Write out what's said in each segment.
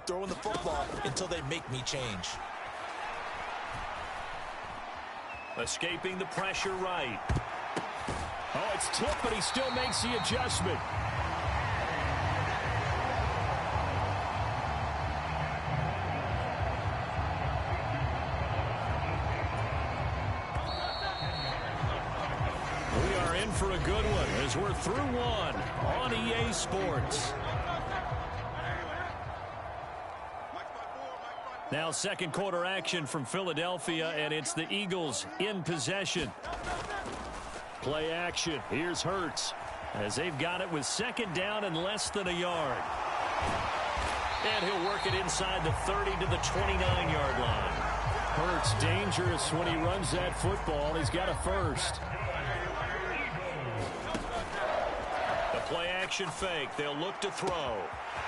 keep throwing the football until they make me change. Escaping the pressure right. Oh, it's tipped, but he still makes the adjustment. We are in for a good one as we're through one on EA Sports. Now second quarter action from Philadelphia, and it's the Eagles in possession. Play action. Here's Hurts as they've got it with second down and less than a yard. And he'll work it inside the 30 to the 29-yard line. Hurts dangerous when he runs that football. He's got a first. The play action fake. They'll look to throw.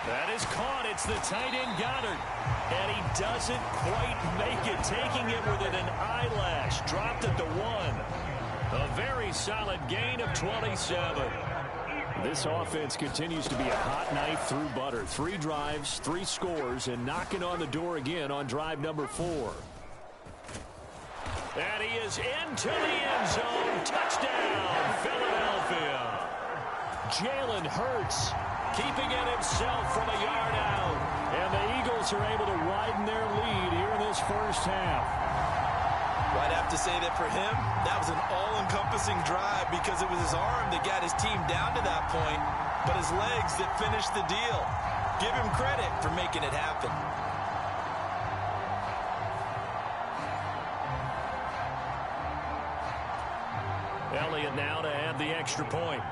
That is caught. It's the tight end Goddard. And he doesn't quite make it, taking it within an eyelash. Dropped at the 1. A very solid gain of 27. This offense continues to be a hot knife through butter. 3 drives, 3 scores, and knocking on the door again on drive number 4. And he is into the end zone. Touchdown, Philadelphia. Jalen Hurts keeping it himself from a yard out. And the Eagles are able to widen their lead here in this first half. Well, I'd have to say that for him, that was an all-encompassing drive because it was his arm that got his team down to that point, but his legs that finished the deal. Give him credit for making it happen. Elliott now to add the extra point.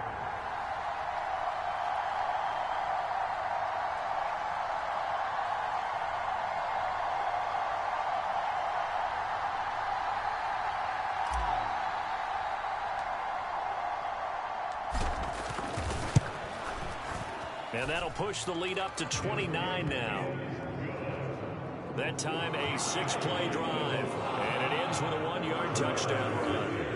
And that'll push the lead up to 29 now. That time a 6-play drive. And it ends with a 1-yard touchdown run.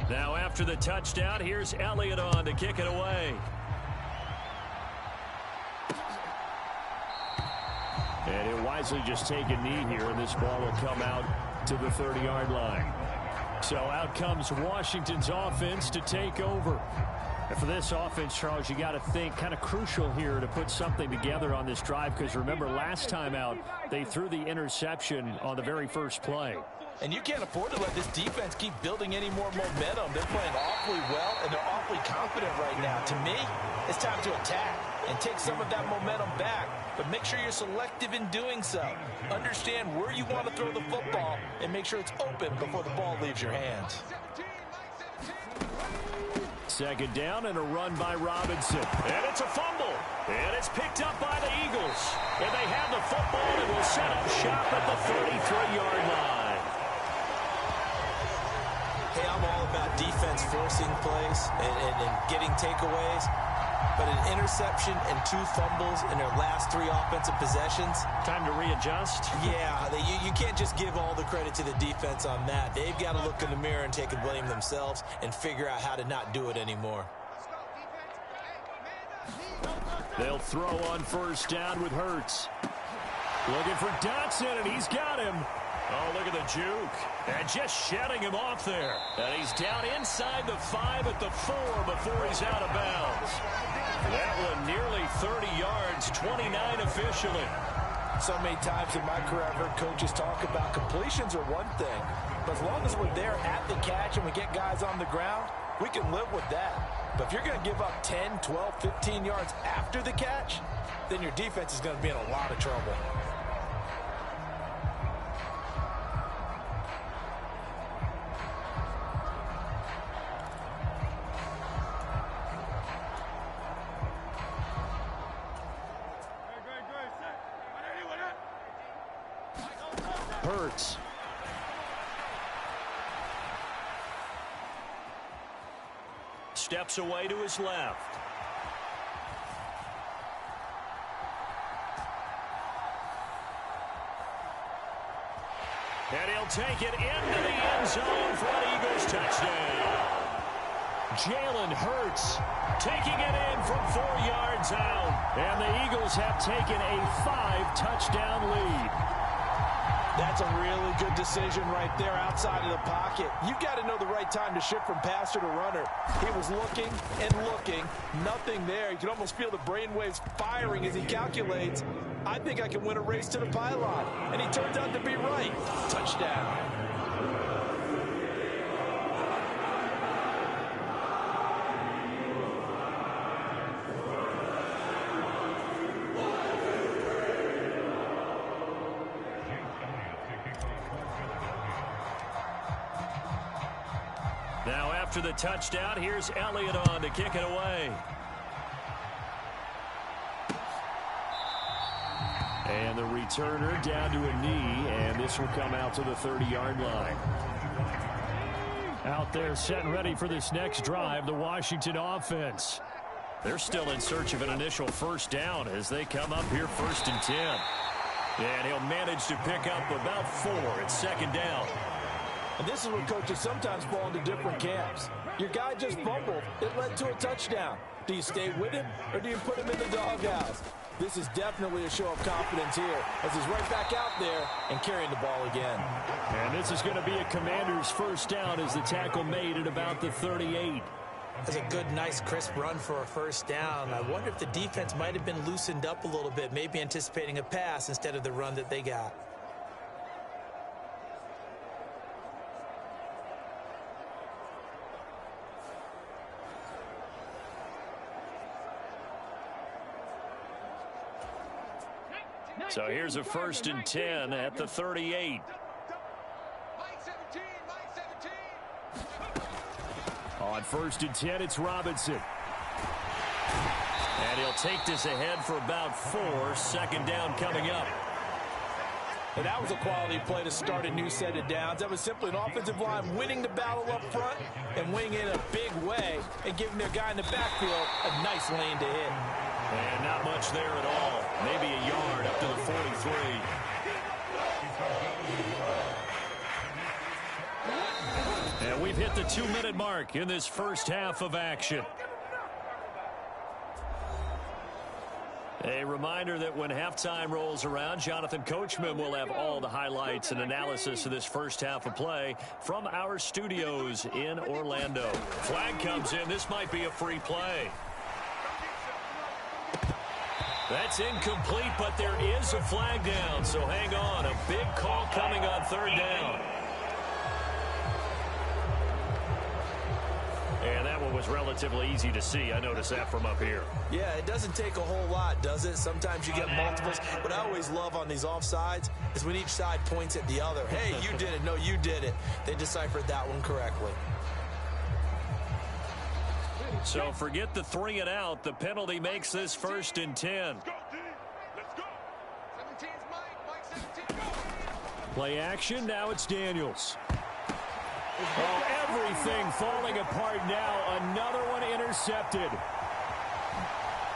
Now after the touchdown, here's Elliott on to kick it away. And he'll wisely just take a knee here, and this ball will come out to the 30-yard line. So out comes Washington's offense to take over. And for this offense, Charles, you got to think kind of crucial here to put something together on this drive, because remember last time out, they threw the interception on the very first play. And you can't afford to let this defense keep building any more momentum. They're playing awfully well, and they're awfully confident right now. To me, it's time to attack and take some of that momentum back, but make sure you're selective in doing so. Understand where you want to throw the football and make sure it's open before the ball leaves your hands. Second down and a run by Robinson. And it's a fumble. And it's picked up by the Eagles. And they have the football and will set up shop at the 33-yard line. Hey, I'm all about defense forcing plays and getting takeaways. But an interception and 2 fumbles in their last 3 offensive possessions. Time to readjust? Yeah, you can't just give all the credit to the defense on that. They've got to look in the mirror and take the blame themselves and figure out how to not do it anymore. They'll throw on first down with Hurts. Looking for Dotson, and he's got him. Oh, look at the juke. And just shutting him off there. And he's down inside the 5 at the 4 before he's out of bounds. That one nearly 30 yards, 29 officially. So many times in my career, I've heard coaches talk about completions are one thing. But as long as we're there at the catch and we get guys on the ground, we can live with that. But if you're going to give up 10, 12, 15 yards after the catch, then your defense is going to be in a lot of trouble. Hurts. steps away to his left. And he'll take it into the end zone for an Eagles touchdown. Jalen Hurts taking it in from 4 yards out. And the Eagles have taken a 5-touchdown lead. That's a really good decision right there outside of the pocket. You've got to know the right time to shift from passer to runner. He was looking and looking. Nothing there. You can almost feel the brainwaves firing as he calculates, I think I can win a race to the pylon. And he turns out to be right. Touchdown. Now after the touchdown, here's Elliott on to kick it away. And the returner down to a knee, and this will come out to the 30-yard line. Out there set and ready for this next drive, the Washington offense. They're still in search of an initial first down as they come up here 1st and 10. And he'll manage to pick up about 4 at 2nd down. And this is where coaches sometimes fall into different camps. Your guy just fumbled. It led to a touchdown. Do you stay with him or do you put him in the doghouse? This is definitely a show of confidence here as he's right back out there and carrying the ball again. And this is going to be a Commander's first down as the tackle made at about the 38. That's a good, nice, crisp run for a first down. I wonder if the defense might have been loosened up a little bit, maybe anticipating a pass instead of the run that they got. So here's a 1st and 10 at the 38. On 1st and 10, it's Robinson. And he'll take this ahead for about 4. 2nd down coming up. And that was a quality play to start a new set of downs. That was simply an offensive line winning the battle up front and winning it in a big way and giving their guy in the backfield a nice lane to hit. And not much there at all. Maybe a yard up to the 43. And we've hit the 2-minute mark in this first half of action. A reminder that when halftime rolls around, Jonathan Coachman will have all the highlights and analysis of this first half of play from our studios in Orlando. Flag comes in. This might be a free play. That's incomplete, but there is a flag down, so hang on. A big call coming on 3rd down. And that one was relatively easy to see. I noticed that from up here. Yeah, it doesn't take a whole lot, does it? Sometimes you get multiples. What I always love on these offsides is when each side points at the other. Hey, you did it. No, you did it. They deciphered that one correctly. So forget the 3 and out. The penalty makes this 1st and 10. Play action. Now it's Daniels. Oh, everything falling apart now. Another one intercepted.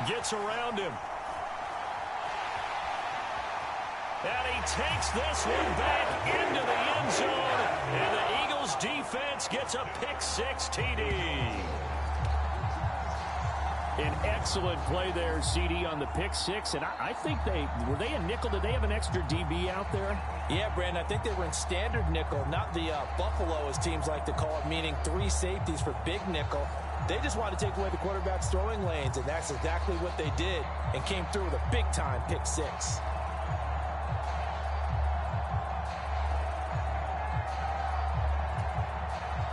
Gets around him. And he takes this one back into the end zone. And the Eagles defense gets a pick-6 TD. An excellent play there, CD, on the pick-6. And I think were they a nickel? Did they have an extra DB out there? Yeah, Brandon, I think they were in standard nickel, not the Buffalo, as teams like to call it, meaning 3 safeties for big nickel. They just wanted to take away the quarterback's throwing lanes, and that's exactly what they did and came through with a big-time pick-6.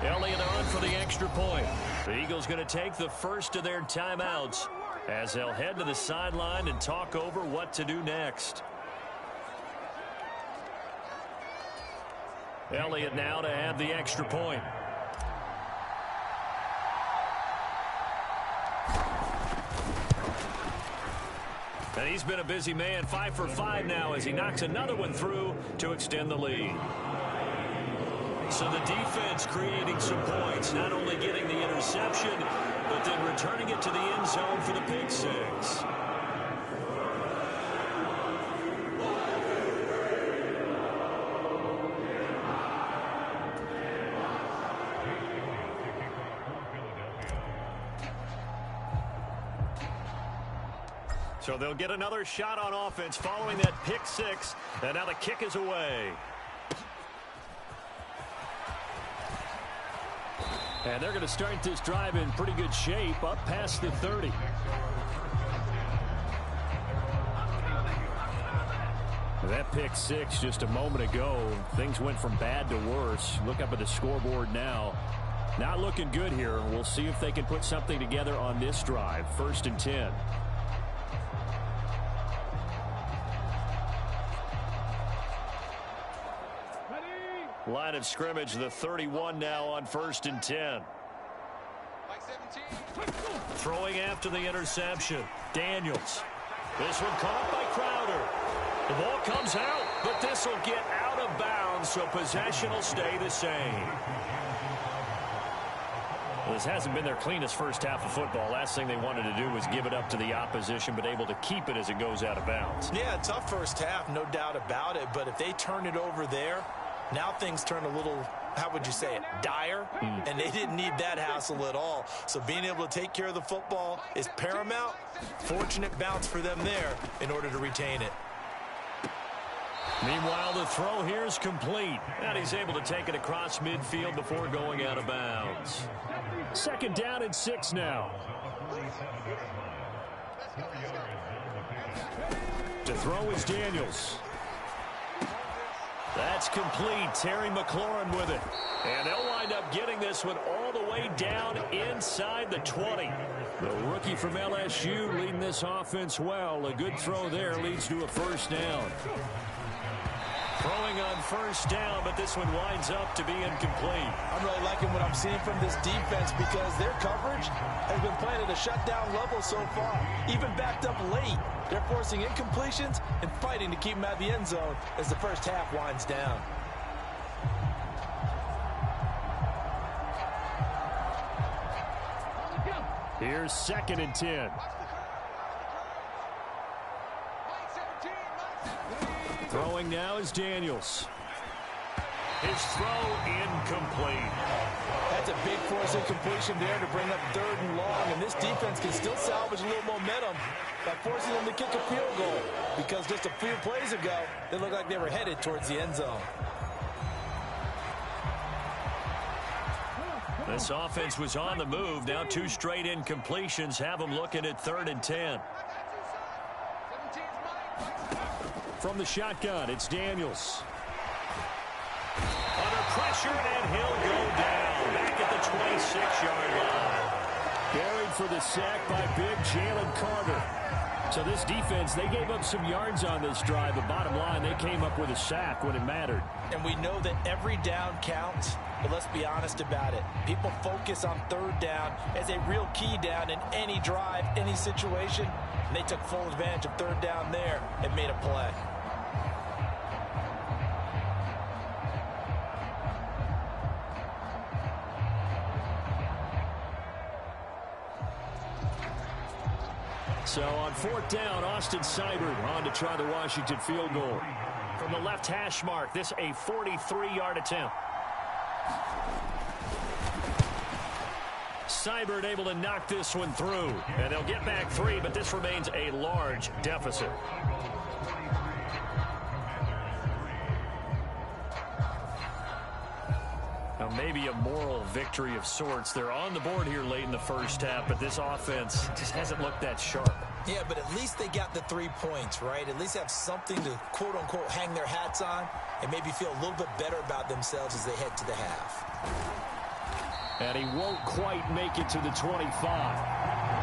Elliott on for the extra point. The Eagles going to take the first of their timeouts as they'll head to the sideline and talk over what to do next. Elliott now to have the extra point. And he's been a busy man, 5 for 5 now as he knocks another one through to extend the lead. So the defense creating some points, not only getting the interception, but then returning it to the end zone for the pick six. So they'll get another shot on offense following that pick six, and now the kick is away. And they're going to start this drive in pretty good shape, up past the 30. That pick six just a moment ago, things went from bad to worse. Look up at the scoreboard now. Not looking good here. We'll see if they can put something together on this drive. 1st and 10. Line of scrimmage, the 31 now on 1st and 10. Throwing after the interception. Daniels. This one caught by Crowder. The ball comes out, but this will get out of bounds, so possession will stay the same. Well, this hasn't been their cleanest first half of football. Last thing they wanted to do was give it up to the opposition, but able to keep it as it goes out of bounds. Yeah, tough first half, no doubt about it. But if they turn it over there, now things turn a little, how would you say it, dire, and they didn't need that hassle at all. So being able to take care of the football is paramount. Fortunate bounce for them there in order to retain it. Meanwhile, the throw here is complete, and he's able to take it across midfield before going out of bounds. 2nd down and 6 now. To throw is Daniels. That's complete. Terry McLaurin with it. And they'll wind up getting this one all the way down inside the 20. The rookie from LSU leading this offense well. A good throw there leads to a 1st down. Throwing on 1st down, but this one winds up to be incomplete. I'm really liking what I'm seeing from this defense because their coverage has been playing at a shutdown level so far. Even backed up late, they're forcing incompletions and fighting to keep them out of the end zone as the first half winds down. Here's 2nd and 10. Throwing now is Daniels. His throw incomplete. That's a big force incompletion there to bring up 3rd and long, and this defense can still salvage a little momentum by forcing them to kick a field goal because just a few plays ago, they looked like they were headed towards the end zone. This offense was on the move. Now 2 straight incompletions have them looking at 3rd and 10. From the shotgun, it's Daniels. Under pressure, and he'll go down. Back at the 26-yard line. Buried for the sack by big Jalen Carter. So this defense, they gave up some yards on this drive, but bottom line, they came up with a sack when it mattered. And we know that every down counts, but let's be honest about it. People focus on 3rd down as a real key down in any drive, any situation. And they took full advantage of 3rd down there and made a play. So on 4th down, Austin Seibert on to try the Washington field goal. From the left hash mark, this a 43-yard attempt. Seibert able to knock this one through. And they'll get back 3, but this remains a large deficit. Now maybe a moral victory of sorts. They're on the board here late in the first half, but this offense just hasn't looked that sharp. Yeah, but at least they got the 3 points, right? At least have something to, quote-unquote, hang their hats on and maybe feel a little bit better about themselves as they head to the half. And he won't quite make it to the 25.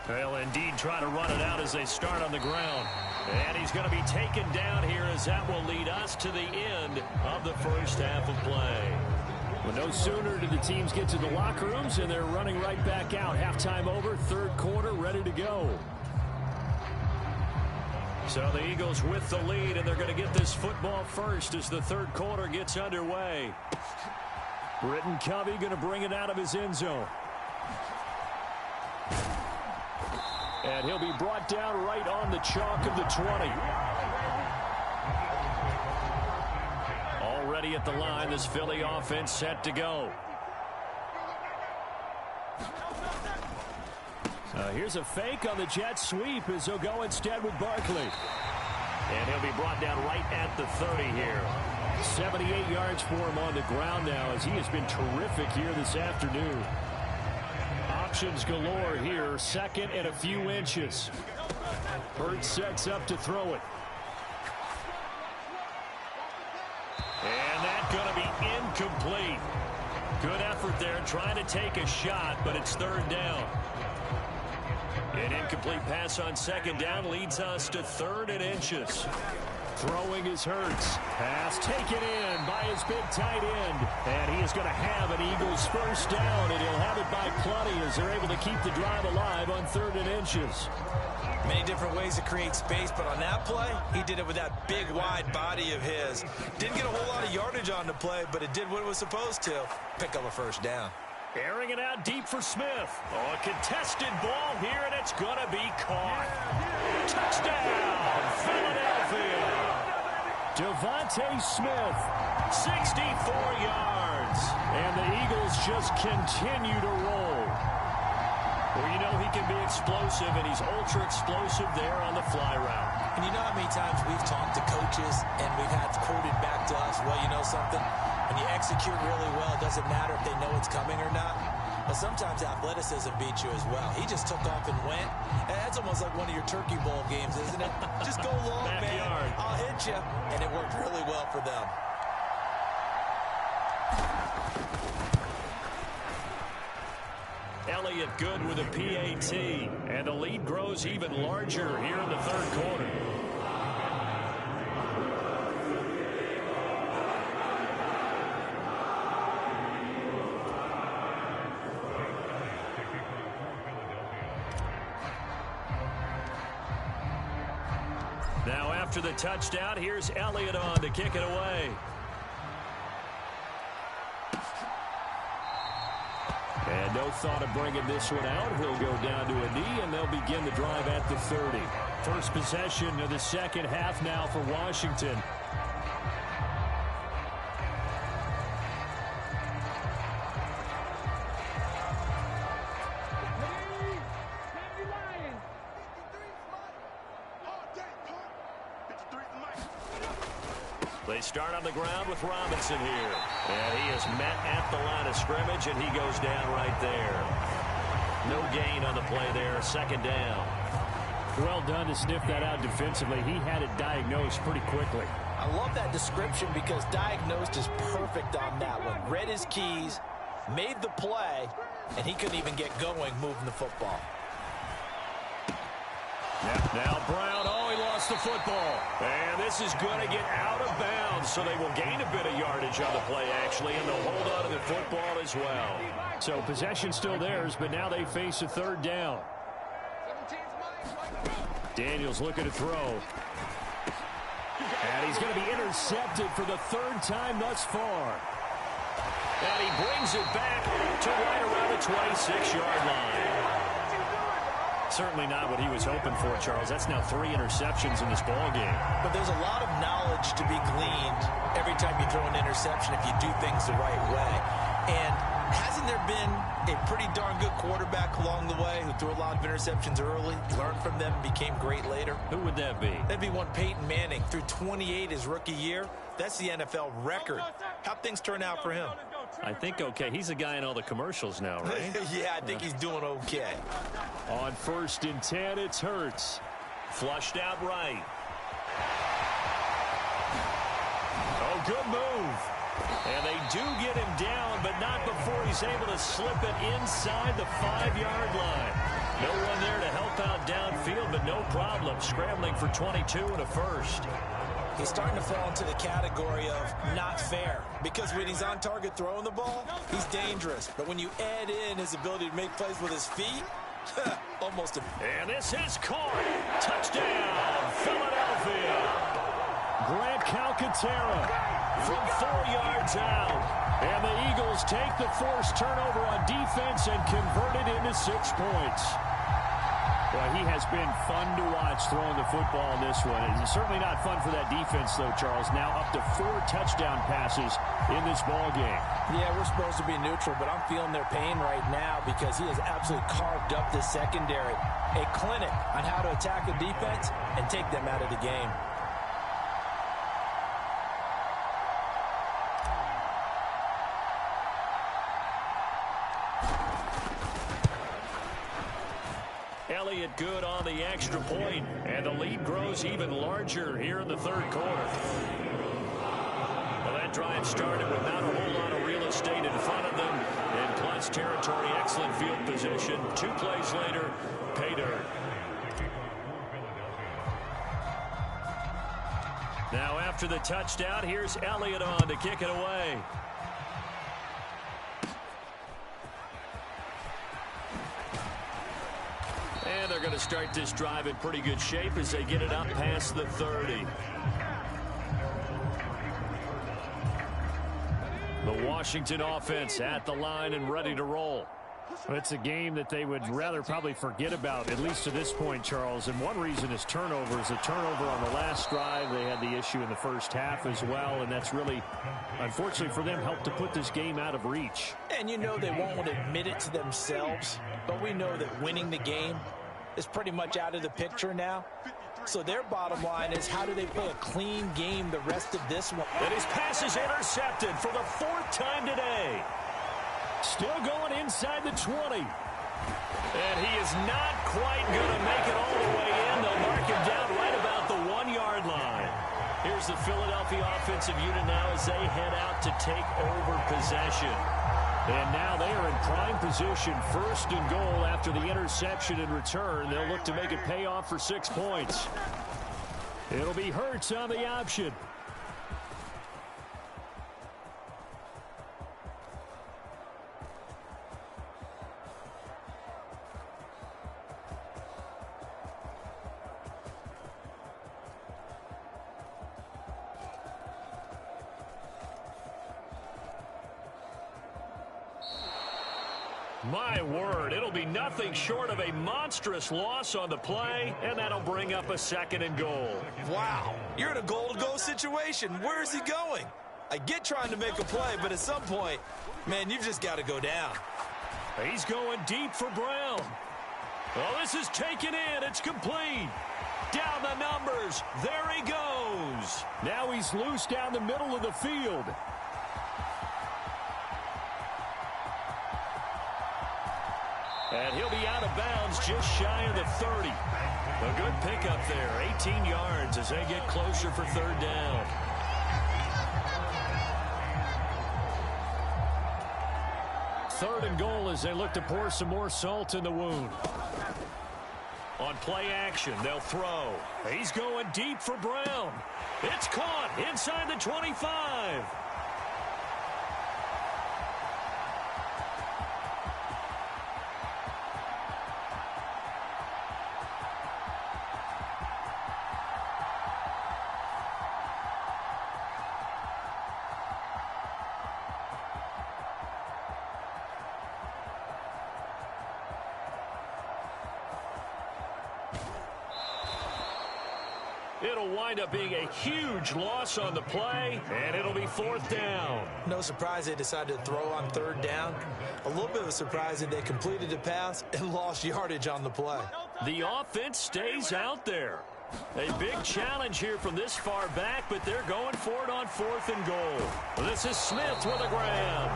They'll indeed try to run it out as they start on the ground. And he's going to be taken down here as that will lead us to the end of the first half of play. Well, no sooner do the teams get to the locker rooms, and they're running right back out. Halftime over, third quarter, ready to go. So the Eagles with the lead, and they're going to get this football first as the third quarter gets underway. Britton Covey going to bring it out of his end zone. And he'll be brought down right on the chalk of the 20. Already at the line, this Philly offense set to go. Here's a fake on the jet sweep as he'll go instead with Barkley. And he'll be brought down right at the 30 here. 78 yards for him on the ground now as he has been terrific here this afternoon. Options galore here, second and a few inches. Hurts sets up to throw it. And that's going to be incomplete. Good effort there trying to take a shot, but it's third down. An incomplete pass on second down leads us to third and inches. Throwing is Hurts. Pass taken in by his big tight end. And he is going to have an Eagles first down, and he'll have it by plenty as they're able to keep the drive alive on third and inches. Many different ways to create space, but on that play, he did it with that big, wide body of his. Didn't get a whole lot of yardage on the play, but it did what it was supposed to. Pick up a first down. Airing it out deep for Smith. Oh, a contested ball here, and it's going to be caught. Touchdown, Philadelphia. Devontae Smith, 64 yards. And the Eagles just continue to roll. Well, you know he can be explosive, and he's ultra-explosive there on the fly route. And you know how many times we've talked to coaches, and we've had quoted back to us, well, you know something? When you execute really well, it doesn't matter if they know it's coming or not. But sometimes athleticism beats you as well. He just took off and went. And that's almost like one of your turkey bowl games, isn't it? Just go long, man. I'll hit you. And it worked really well for them. Elliott good with a PAT. And the lead grows even larger here in the third quarter. Now after the touchdown, here's Elliott on to kick it away. And no thought of bringing this one out. He'll go down to a knee, and they'll begin the drive at the 30. First possession of the second half now for Washington. They start on the ground with Robinson here. And he is met at the line of scrimmage, and he goes down right there. No gain on the play there. Second down. Well done to sniff that out defensively. He had it diagnosed pretty quickly. I love that description because diagnosed is perfect on that one. Read his keys, made the play, and he couldn't even get going moving the football. Now Brown, he lost the football. And this is going to get out of bounds, so they will gain a bit of yardage on the play, actually, and they'll hold on to the football as well. So possession still theirs, but now they face a third down. Daniels looking to throw. And he's going to be intercepted for the third time thus far. And he brings it back to right around the 26-yard line. Certainly not what he was hoping for, Charles. That's now 3 interceptions in this ball game. But there's a lot of knowledge to be gleaned every time you throw an interception if you do things the right way. And hasn't there been a pretty darn good quarterback along the way who threw a lot of interceptions early, learned from them, became great later? Who would that be? That'd be one Peyton Manning. Threw 28 his rookie year. That's the NFL record. How'd things turn out for him? I think okay. He's a guy in all the commercials now, right? Yeah, I think he's doing okay. On 1st and 10, it's Hurts. Flushed out right. Oh, good move. And they do get him down, but not before he's able to slip it inside the 5-yard line. No one there to help out downfield, but no problem. Scrambling for 22 and a first. He's starting to fall into the category of not fair, because when he's on target throwing the ball, he's dangerous. But when you add in his ability to make plays with his feet, almost a... And this is caught. Touchdown, Philadelphia. Grant Calcaterra from 4 yards out. And the Eagles take the forced turnover on defense and convert it into 6 points. Well, he has been fun to watch throwing the football in this one. It's certainly not fun for that defense, though, Charles. Now up to 4 touchdown passes in this ball game. Yeah, we're supposed to be neutral, but I'm feeling their pain right now because he has absolutely carved up this secondary. A clinic on how to attack a defense and take them out of the game. Elliott good on the extra point, and the lead grows even larger here in the third quarter. Well, that drive started with not a whole lot of real estate in front of them. In plus territory, excellent field position. 2 plays later, pay dirt. Now after the touchdown, here's Elliott on to kick it away. And they're going to start this drive in pretty good shape as they get it up past the 30. The Washington offense at the line and ready to roll. Well, it's a game that they would rather probably forget about, at least to this point, Charles. And one reason is turnovers. A turnover on the last drive. They had the issue in the first half as well, and that's really, unfortunately for them, helped to put this game out of reach. And you know they won't admit it to themselves, but we know that winning the game is pretty much out of the picture now. So their bottom line is, how do they play a clean game the rest of this one? And his pass is intercepted for the 4th time today. Still going inside the 20. And he is not quite going to make it all the way in. They'll mark him down right about the 1-yard line. Here's the Philadelphia offensive unit now as they head out to take over possession. And now they are in prime position, 1st and goal after the interception and return. They'll look to make it pay off for 6 points. It'll be Hurts on the option. My word, it'll be nothing short of a monstrous loss on the play, and that'll bring up a 2nd and goal. Wow, you're in a goal-to-go situation. Where is he going? I get trying to make a play, but at some point, man, you've just got to go down. He's going deep for Brown. Oh, this is taken in. It's complete. Down the numbers. There he goes. Now he's loose down the middle of the field. And he'll be out of bounds just shy of the 30. A good pickup there. 18 yards as they get closer for 3rd down. Third and goal as they look to pour some more salt in the wound. On play action, they'll throw. He's going deep for Brown. It's caught inside the 25. It'll wind up being a huge loss on the play, and it'll be 4th down. No surprise they decided to throw on 3rd down. A little bit of a surprise that they completed the pass and lost yardage on the play. The offense stays out there. A big challenge here from this far back, but they're going for it on 4th and goal. This is Smith with a grab.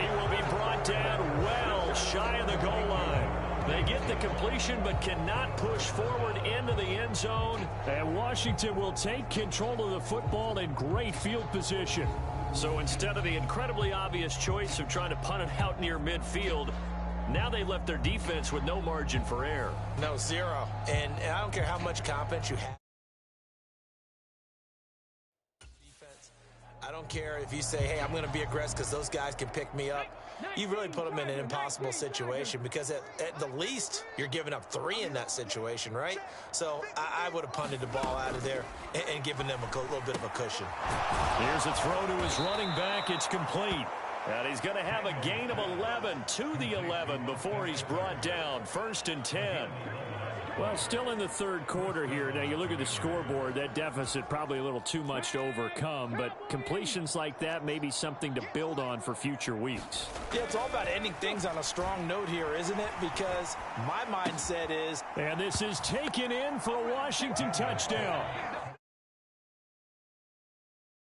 He will be brought down well shy of the goal line. They get the completion but cannot push forward into the end zone. And Washington will take control of the football in great field position. So instead of the incredibly obvious choice of trying to punt it out near midfield, now they left their defense with no margin for error. No, 0. And I don't care how much confidence you have. don't care if you say, hey, I'm going to be aggressive because those guys can pick me up. You really put them in an impossible situation because at the least you're giving up 3 in that situation, right? So I would have punted the ball out of there and given them a little bit of a cushion. Here's a throw to his running back. It's complete. And he's going to have a gain of 11 to the 11 before he's brought down. 1st and 10. Well, still in the third quarter here. Now, you look at the scoreboard, that deficit probably a little too much to overcome, but completions like that may be something to build on for future weeks. Yeah, it's all about ending things on a strong note here, isn't it? Because my mindset is... And this is taken in for a Washington touchdown.